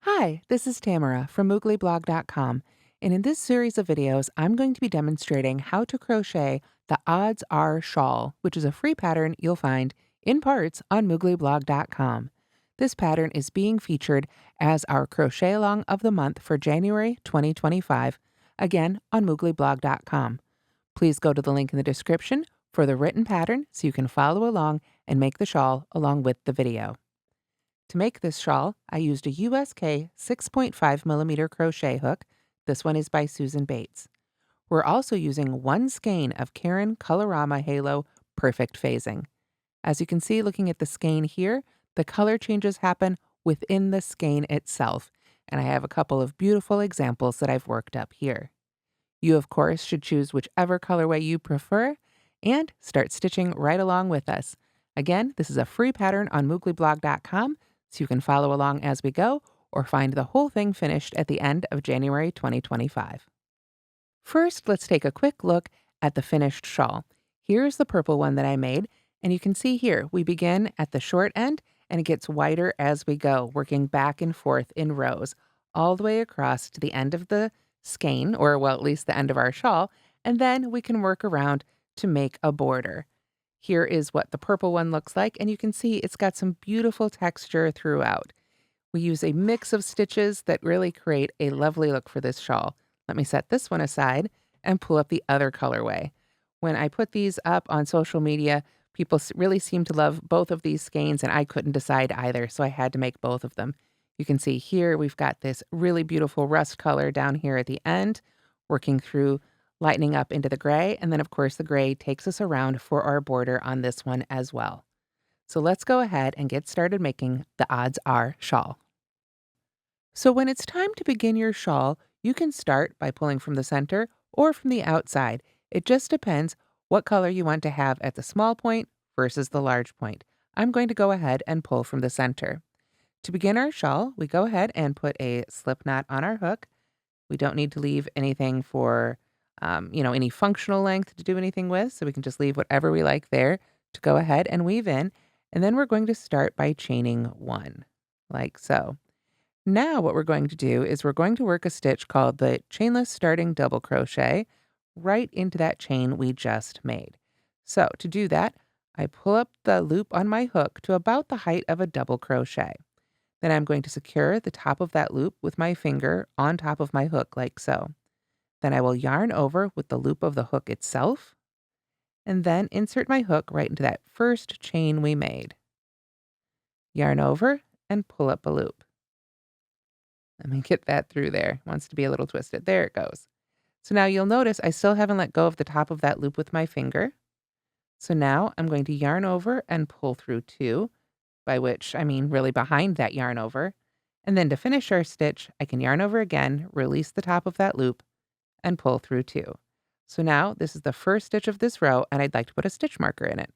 Hi, this is Tamara from mooglyblog.com, and in this series of videos, I'm going to be demonstrating how to crochet the Odds Are Shawl, which is a free pattern you'll find in parts on mooglyblog.com. This pattern is being featured as our crochet along of the month for January 2025, again on mooglyblog.com. Please go to the link in the description for the written pattern so you can follow along and make the shawl along with the video. To make this shawl, I used a USK 6.5 millimeter crochet hook. This one is by Susan Bates. We're also using one skein of Caron Colorama Halo Perfect Phasing. As you can see looking at the skein here, the color changes happen within the skein itself, and I have a couple of beautiful examples that I've worked up here. You, of course, should choose whichever colorway you prefer and start stitching right along with us. Again, this is a free pattern on mooglyblog.com, so you can follow along as we go or find the whole thing finished at the end of January 2025. First, let's take a quick look at the finished shawl. Here's the purple one that I made, and you can see here we begin at the short end and it gets wider as we go, working back and forth in rows all the way across to the end of the skein, or well, at least the end of our shawl, and then we can work around to make a border. Here is what the purple one looks like, and you can see it's got some beautiful texture throughout. We use a mix of stitches that really create a lovely look for this shawl. Let me set this one aside and pull up the other colorway. When I put these up on social media, people really seem to love both of these skeins, and I couldn't decide either, so I had to make both of them. You can see here we've got this really beautiful rust color down here at the end, working through lightening up into the gray, and then of course the gray takes us around for our border on this one as well. So let's go ahead and get started making the Odds Are shawl. So when it's time to begin your shawl, you can start by pulling from the center or from the outside. It just depends what color you want to have at the small point versus the large point. I'm going to go ahead and pull from the center. To begin our shawl, we go ahead and put a slip knot on our hook. We don't need to leave anything for any functional length to do anything with, so we can just leave whatever we like there to go ahead and weave in. And then we're going to start by chaining one, like so. Now what we're going to do is we're going to work a stitch called the chainless starting double crochet right into that chain we just made. So to do that, I pull up the loop on my hook to about the height of a double crochet. Then I'm going to secure the top of that loop with my finger on top of my hook like so. Then I will yarn over with the loop of the hook itself, and then insert my hook right into that first chain we made. Yarn over and pull up a loop. Let me get that through there. It wants to be a little twisted. There it goes. So now you'll notice I still haven't let go of the top of that loop with my finger. So now I'm going to yarn over and pull through two, by which I mean really behind that yarn over. And then to finish our stitch, I can yarn over again, release the top of that loop, and pull through two. So now this is the first stitch of this row, and I'd like to put a stitch marker in it.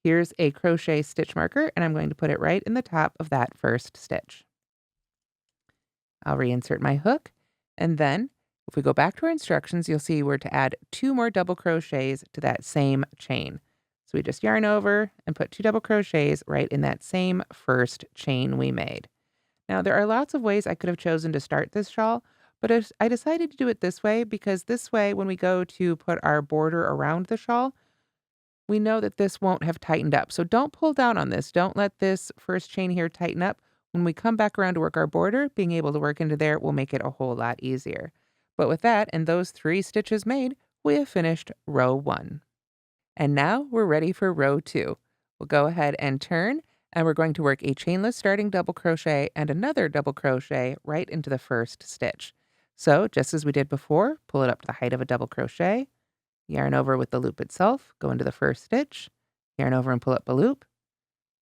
Here's a crochet stitch marker, and I'm going to put it right in the top of that first stitch. I'll reinsert my hook, and then if we go back to our instructions, you'll see we're to add 2 more double crochets to that same chain. So we just yarn over and put 2 double crochets right in that same first chain we made. Now there are lots of ways I could have chosen to start this shawl, but I decided to do it this way because this way when we go to put our border around the shawl, we know that this won't have tightened up. So don't pull down on this. Don't let this first chain here tighten up. When we come back around to work our border, being able to work into there will make it a whole lot easier. But with that and those 3 stitches made, we have finished row 1. And now we're ready for row 2. We'll go ahead and turn, and we're going to work a chainless starting double crochet and another double crochet right into the first stitch. So just as we did before, pull it up to the height of a double crochet, yarn over with the loop itself, go into the first stitch, yarn over and pull up a loop,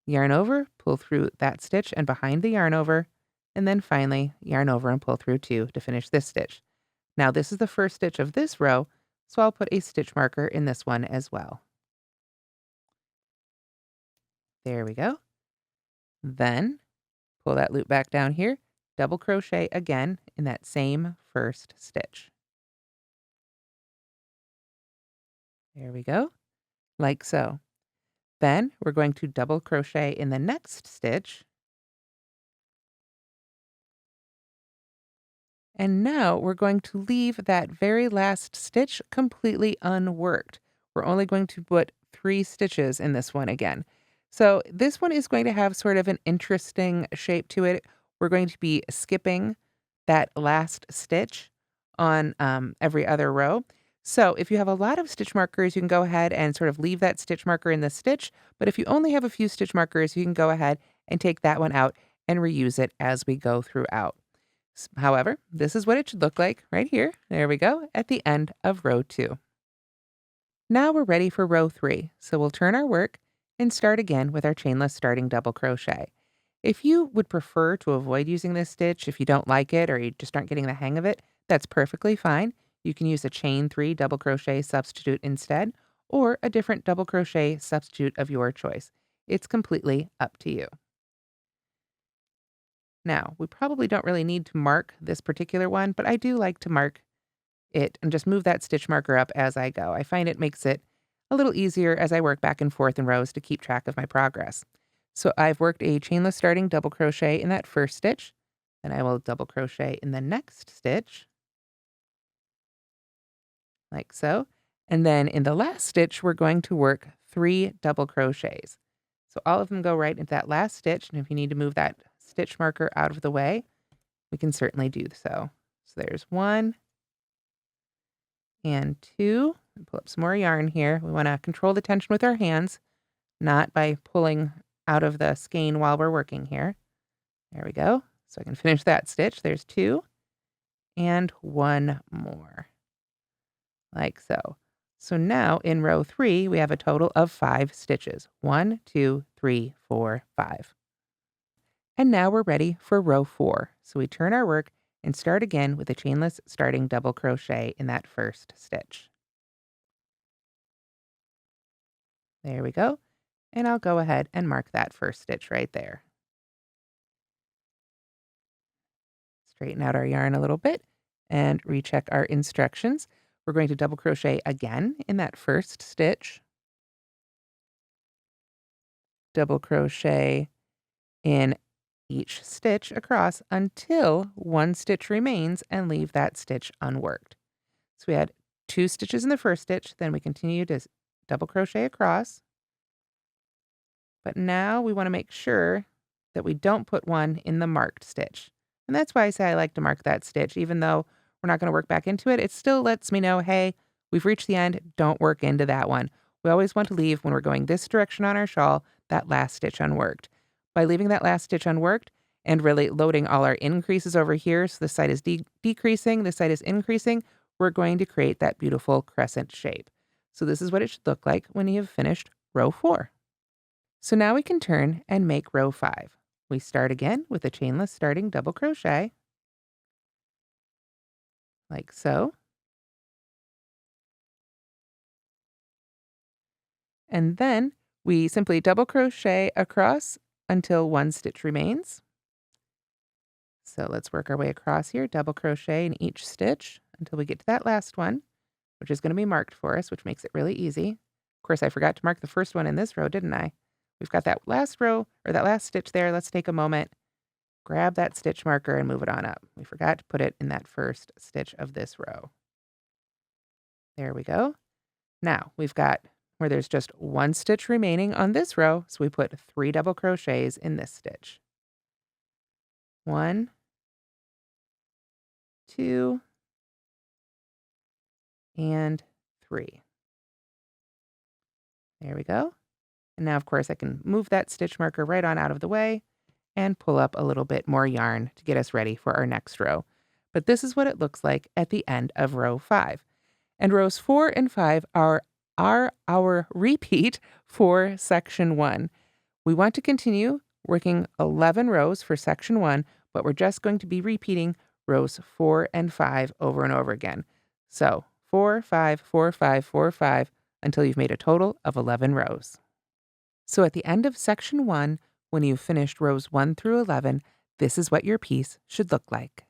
yarn over, pull through that stitch and behind the yarn over, and then finally yarn over and pull through 2 to finish this stitch. Now this is the first stitch of this row, so I'll put a stitch marker in this one as well. There we go. Then pull that loop back down here, double crochet again in that same first stitch. There we go, like so. Then we're going to double crochet in the next stitch. And now we're going to leave that very last stitch completely unworked. We're only going to put 3 stitches in this one again. So this one is going to have sort of an interesting shape to it. We're going to be skipping that last stitch on every other row. So if you have a lot of stitch markers, you can go ahead and sort of leave that stitch marker in the stitch. But if you only have a few stitch markers, you can go ahead and take that one out and reuse it as we go throughout. However, this is what it should look like right here. There we go, at the end of row 2. Now we're ready for row 3. So we'll turn our work and start again with our chainless starting double crochet. If you would prefer to avoid using this stitch, if you don't like it or you just aren't getting the hang of it, that's perfectly fine. You can use a chain 3 double crochet substitute instead, or a different double crochet substitute of your choice. It's completely up to you. Now, we probably don't really need to mark this particular one, but I do like to mark it and just move that stitch marker up as I go. I find it makes it a little easier as I work back and forth in rows to keep track of my progress. So I've worked a chainless starting double crochet in that first stitch, then I will double crochet in the next stitch, like so. And then in the last stitch, we're going to work 3 double crochets. So all of them go right into that last stitch, and if you need to move that stitch marker out of the way, we can certainly do so. So there's 1 and 2. Pull up some more yarn here. We want to control the tension with our hands, not by pulling out of the skein while we're working here. There we go. So I can finish that stitch. There's 2 and 1 more, like so. So now in row 3, we have a total of 5 stitches. 1, 2, 3, 4, 5. And now we're ready for row 4. So we turn our work and start again with a chainless starting double crochet in that first stitch. There we go. And I'll go ahead and mark that first stitch right there. Straighten out our yarn a little bit and recheck our instructions. We're going to double crochet again in that first stitch. Double crochet in each stitch across until 1 stitch remains and leave that stitch unworked. So we had 2 stitches in the first stitch, then we continue to double crochet across. But now we want to make sure that we don't put 1 in the marked stitch. And that's why I say I like to mark that stitch. Even though we're not going to work back into it, it still lets me know, hey, we've reached the end, don't work into that one. We always want to leave, when we're going this direction on our shawl, that last stitch unworked. By leaving that last stitch unworked and really loading all our increases over here, so this side is decreasing, this side is increasing, we're going to create that beautiful crescent shape. So this is what it should look like when you have finished row 4. So now we can turn and make row 5. We start again with a chainless starting double crochet, like so. And then we simply double crochet across until 1 stitch remains. So let's work our way across here, double crochet in each stitch until we get to that last one, which is going to be marked for us, which makes it really easy. Of course, I forgot to mark the first one in this row, didn't I? We've got that last row, or that last stitch there. Let's take a moment, grab that stitch marker and move it on up. We forgot to put it in that first stitch of this row. There we go. Now we've got where there's just 1 stitch remaining on this row, so we put 3 double crochets in this stitch. 1, 2, and 3. There we go. And now, of course, I can move that stitch marker right on out of the way and pull up a little bit more yarn to get us ready for our next row. But this is what it looks like at the end of row 5. And rows 4 and 5 are our repeat for section 1. We want to continue working 11 rows for section 1, but we're just going to be repeating rows 4 and 5 over and over again. So 4, 5, 4, 5, 4, 5 until you've made a total of 11 rows. So at the end of section 1, when you've finished rows 1 through 11, this is what your piece should look like.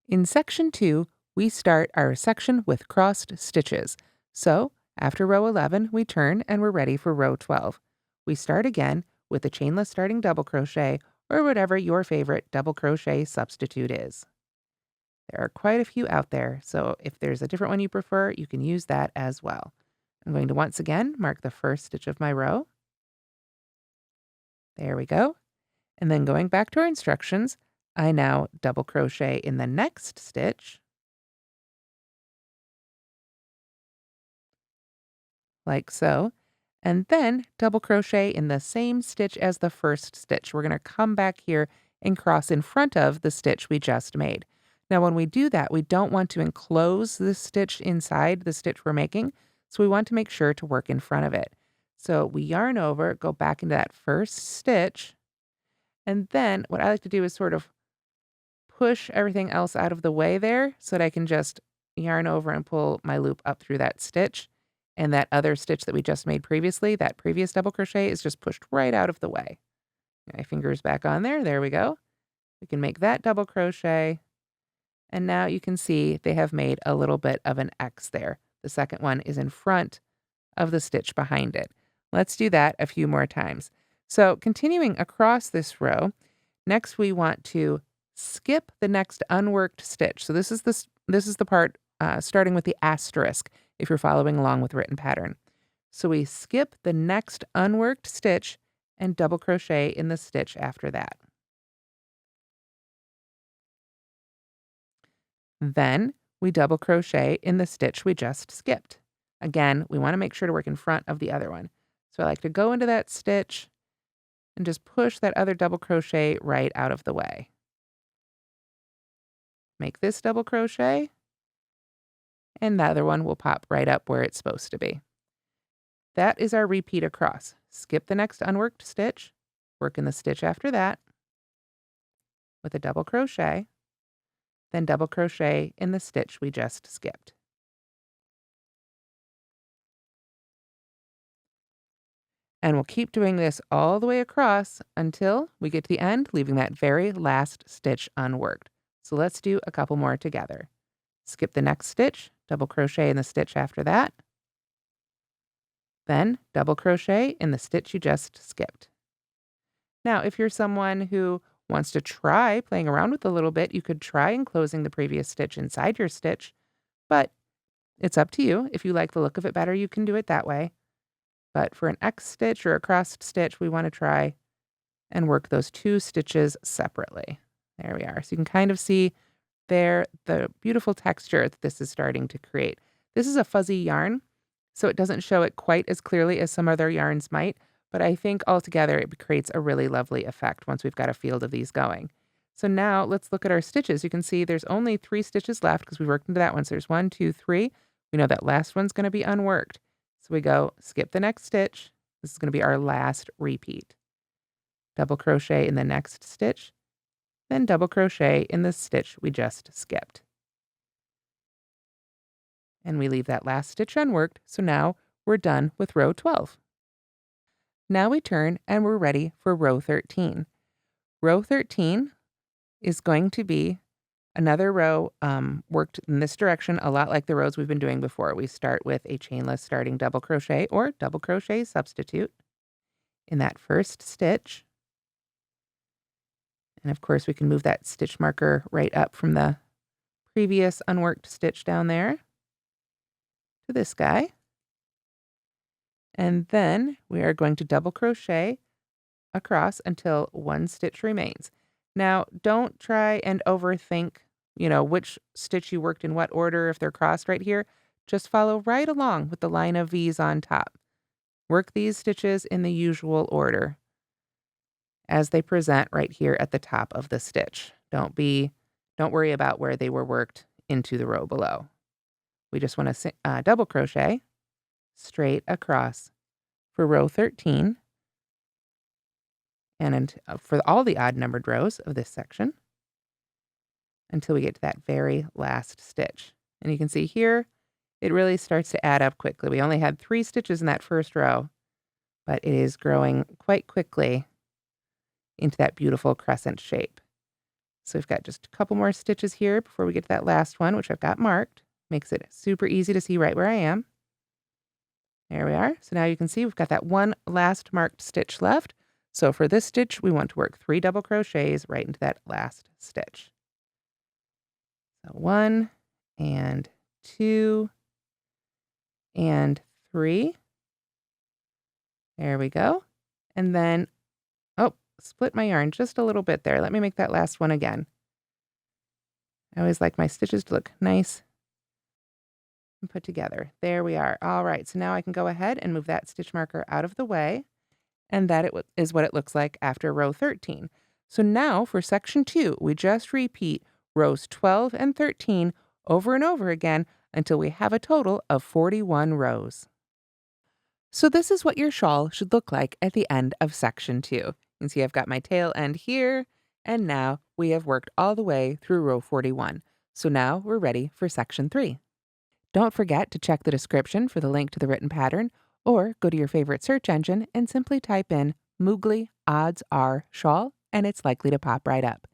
In section 2, we start our section with crossed stitches. So after row 11, we turn and we're ready for row 12. we start again with a chainless starting double crochet or whatever your favorite double crochet substitute is. There are quite a few out there, so if there's a different one you prefer, you can use that as well. I'm going to once again mark the first stitch of my row. There we go. And then going back to our instructions, I now double crochet in the next stitch, like so, and then double crochet in the same stitch as the first stitch. We're going to come back here and cross in front of the stitch we just made. Now, when we do that, we don't want to enclose this stitch inside the stitch we're making, so we want to make sure to work in front of it. So we yarn over, go back into that first stitch, and then what I like to do is sort of push everything else out of the way there so that I can just yarn over and pull my loop up through that stitch. And that other stitch that we just made previously, that previous double crochet, is just pushed right out of the way. My fingers back on there. There we go. We can make that double crochet. And now you can see they have made a little bit of an X there. The second one is in front of the stitch behind it. Let's do that a few more times. So continuing across this row, next we want to skip the next unworked stitch. So this is the part starting with the asterisk if you're following along with written pattern. So we skip the next unworked stitch and double crochet in the stitch after that. Then we double crochet in the stitch we just skipped. Again, we want to make sure to work in front of the other one. So I like to go into that stitch and just push that other double crochet right out of the way. Make this double crochet, and the other one will pop right up where it's supposed to be. That is our repeat across. Skip the next unworked stitch, work in the stitch after that with a double crochet, then double crochet in the stitch we just skipped. And we'll keep doing this all the way across until we get to the end, leaving that very last stitch unworked. So let's do a couple more together. Skip the next stitch, double crochet in the stitch after that, then double crochet in the stitch you just skipped. Now, if you're someone who wants to try playing around with a little bit, you could try enclosing the previous stitch inside your stitch, but it's up to you. If you like the look of it better, you can do it that way. But for an X stitch or a crossed stitch, we want to try and work those two stitches separately. There we are. So you can kind of see there the beautiful texture that this is starting to create. This is a fuzzy yarn, so it doesn't show it quite as clearly as some other yarns might, but I think altogether it creates a really lovely effect once we've got a field of these going. So now let's look at our stitches. You can see there's only 3 stitches left because we worked into that one. So there's 1, 2, 3. We know that last one's going to be unworked. So we go skip the next stitch. This is going to be our last repeat. Double crochet in the next stitch, then double crochet in the stitch we just skipped. And we leave that last stitch unworked, so now we're done with row 12. Now we turn and we're ready for row 13. Row 13 is going to be another row worked in this direction, a lot like the rows we've been doing before. We start with a chainless starting double crochet or double crochet substitute in that first stitch. And of course, we can move that stitch marker right up from the previous unworked stitch down there to this guy. And then we are going to double crochet across until 1 stitch remains. Now, don't try and overthink, which stitch you worked in what order if they're crossed right here. Just follow right along with the line of V's on top. Work these stitches in the usual order as they present right here at the top of the stitch. Don't worry about where they were worked into the row below. We just want to double crochet straight across for row 13 and for all the odd numbered rows of this section until we get to that very last stitch. And you can see here, it really starts to add up quickly. We only had 3 stitches in that first row, but it is growing quite quickly into that beautiful crescent shape. So we've got just a couple more stitches here before we get to that last one, which I've got marked. Makes it super easy to see right where I am. There we are. So now you can see we've got that one last marked stitch left. So for this stitch, we want to work 3 double crochets right into that last stitch. So 1 and 2 and 3. There we go. And then, oh, split my yarn just a little bit there. Let me make that last one again. I always like my stitches to look nice and put together. There we are. All right, so now I can go ahead and move that stitch marker out of the way, and that is what it looks like after row 13. So now for section 2, we just repeat rows 12 and 13 over and over again until we have a total of 41 rows. So this is what your shawl should look like at the end of section 2. You can see I've got my tail end here, and now we have worked all the way through row 41. So now we're ready for section 3. Don't forget to check the description for the link to the written pattern, or go to your favorite search engine and simply type in Moogly Odds Are Shawl, and it's likely to pop right up.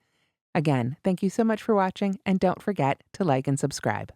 Again, thank you so much for watching, and don't forget to like and subscribe.